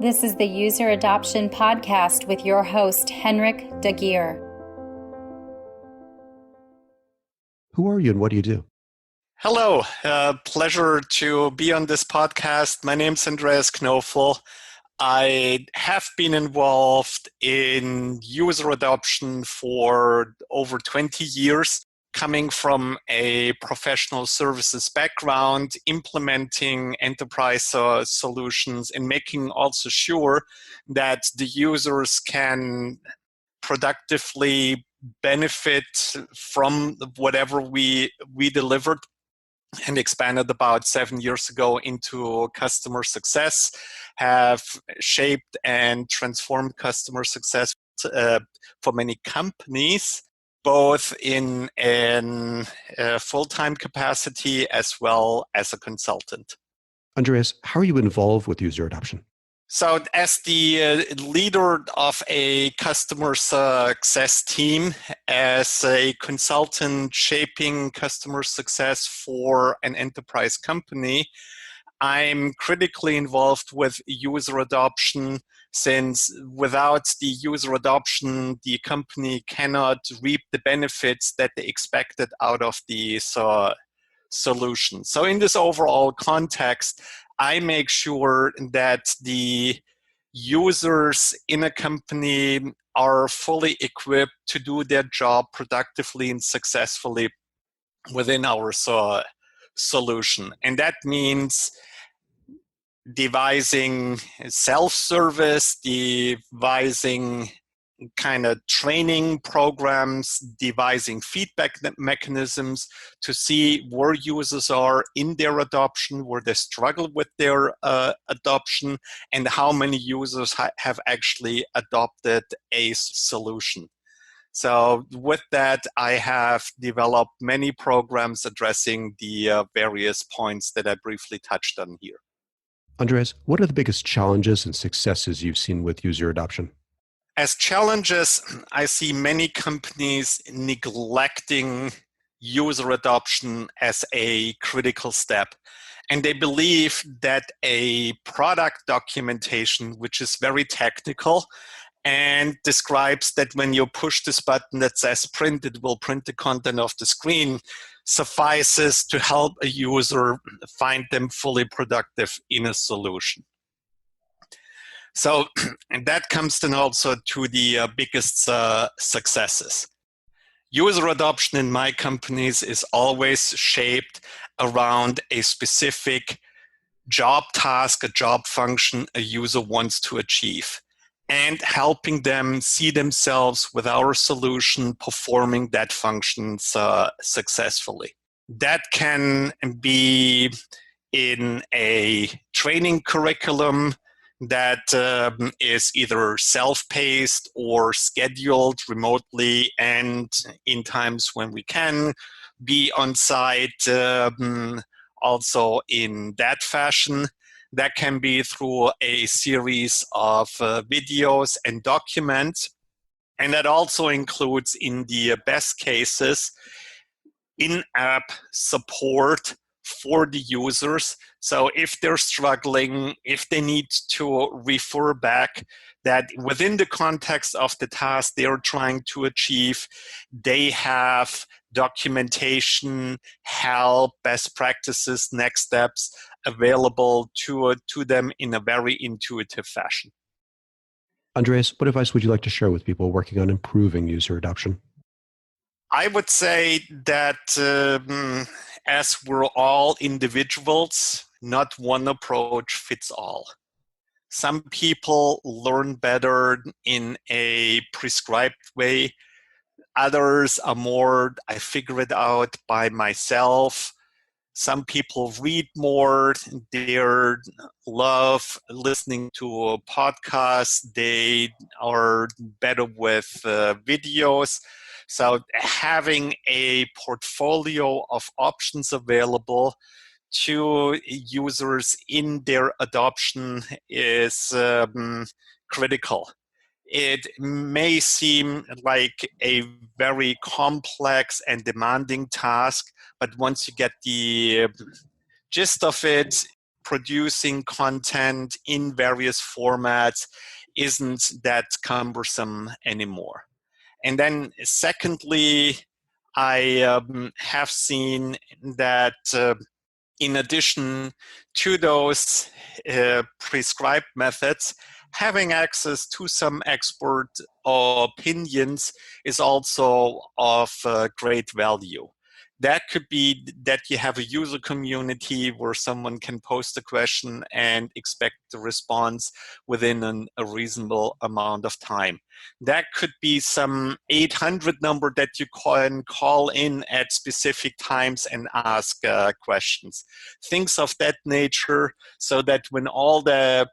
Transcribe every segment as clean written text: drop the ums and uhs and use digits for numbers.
This is the User Adoption Podcast with your host, Henrik de Geer. Who are you and what do you do? Hello, pleasure to be on this podcast. My name's Andreas Knoefel. I have been involved in user adoption for over 20 years, coming from a professional services background, implementing enterprise solutions and making also sure that the users can productively benefit from whatever we delivered, and expanded about 7 years ago into customer success, have shaped and transformed customer success for many companies, both in a full-time capacity as well as a consultant. Andreas, how are you involved with user adoption? So as the leader of a customer success team, as a consultant shaping customer success for an enterprise company, I'm critically involved with user adoption, since without the user adoption, the company cannot reap the benefits that they expected out of the solution. So in this overall context, I make sure that the users in a company are fully equipped to do their job productively and successfully within our solution. And that means devising self-service, devising kind of training programs, devising feedback mechanisms to see where users are in their adoption, where they struggle with their adoption, and how many users have actually adopted a solution. So with that, I have developed many programs addressing the various points that I briefly touched on here. Andreas, what are the biggest challenges and successes you've seen with user adoption? As challenges, I see many companies neglecting user adoption as a critical step. And they believe that a product documentation, which is very technical and describes that when you push this button that says print, it will print the content of the screen, suffices to help a user find them fully productive in a solution. So, and that comes then also to the biggest successes. User adoption in my companies is always shaped around a specific job task, a job function a user wants to achieve, and helping them see themselves with our solution performing that function successfully. That can be in a training curriculum that is either self-paced or scheduled remotely, and in times when we can be on site, also in that fashion. That can be through a series of videos and documents, and that also includes, in the best cases, in-app support for the users. So if they're struggling, if they need to refer back, that within the context of the task they're trying to achieve, they have documentation, help, best practices, next steps available to them in a very intuitive fashion. Andreas, what advice would you like to share with people working on improving user adoption? I would say that as we're all individuals, not one approach fits all. Some people learn better in a prescribed way. Others are more, I figure it out by myself. Some people read more. They love listening to podcasts. They are better with videos. So having a portfolio of options available to users in their adoption is critical. It may seem like a very complex and demanding task, but once you get the gist of it, producing content in various formats isn't that cumbersome anymore. And then secondly, I have seen that in addition to those prescribed methods, having access to some expert opinions is also of great value. That could be that you have a user community where someone can post a question and expect a response within a reasonable amount of time. That could be some 800 number that you can call in at specific times and ask questions. Things of that nature, so that when all the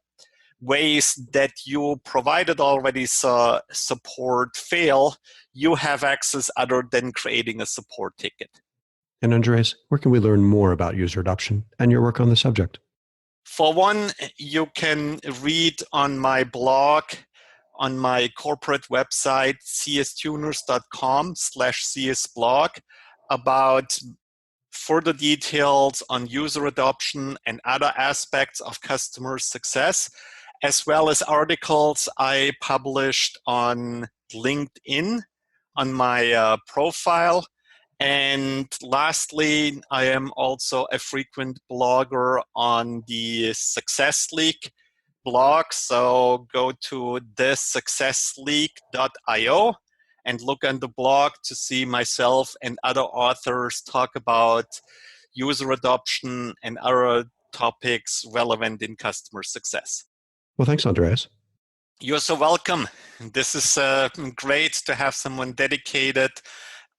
ways that you provided already support fail, you have access other than creating a support ticket. And Andreas, where can we learn more about user adoption and your work on the subject? For one, you can read on my blog, on my corporate website, cstuners.com/csblog, about further details on user adoption and other aspects of customer success, as well as articles I published on LinkedIn on my profile. And lastly, I am also a frequent blogger on the Success League blog. So go to thesuccessleague.io and look on the blog to see myself and other authors talk about user adoption and other topics relevant in customer success. Well, thanks, Andreas. You're so welcome. This is great to have someone dedicated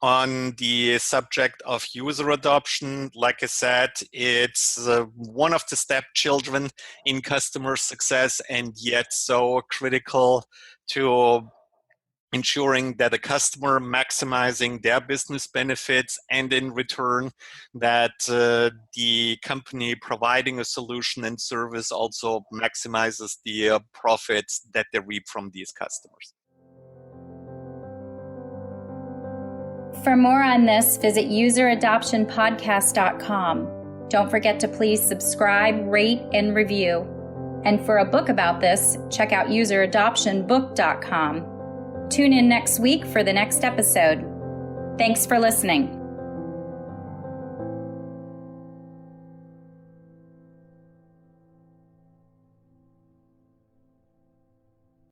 on the subject of user adoption. Like I said, it's one of the stepchildren in customer success, and yet so critical to ensuring that a customer maximizing their business benefits, and in return that the company providing a solution and service also maximizes the profits that they reap from these customers. For more on this, visit useradoptionpodcast.com. Don't forget to please subscribe, rate, and review. And for a book about this, check out useradoptionbook.com. Tune in next week for the next episode. Thanks for listening.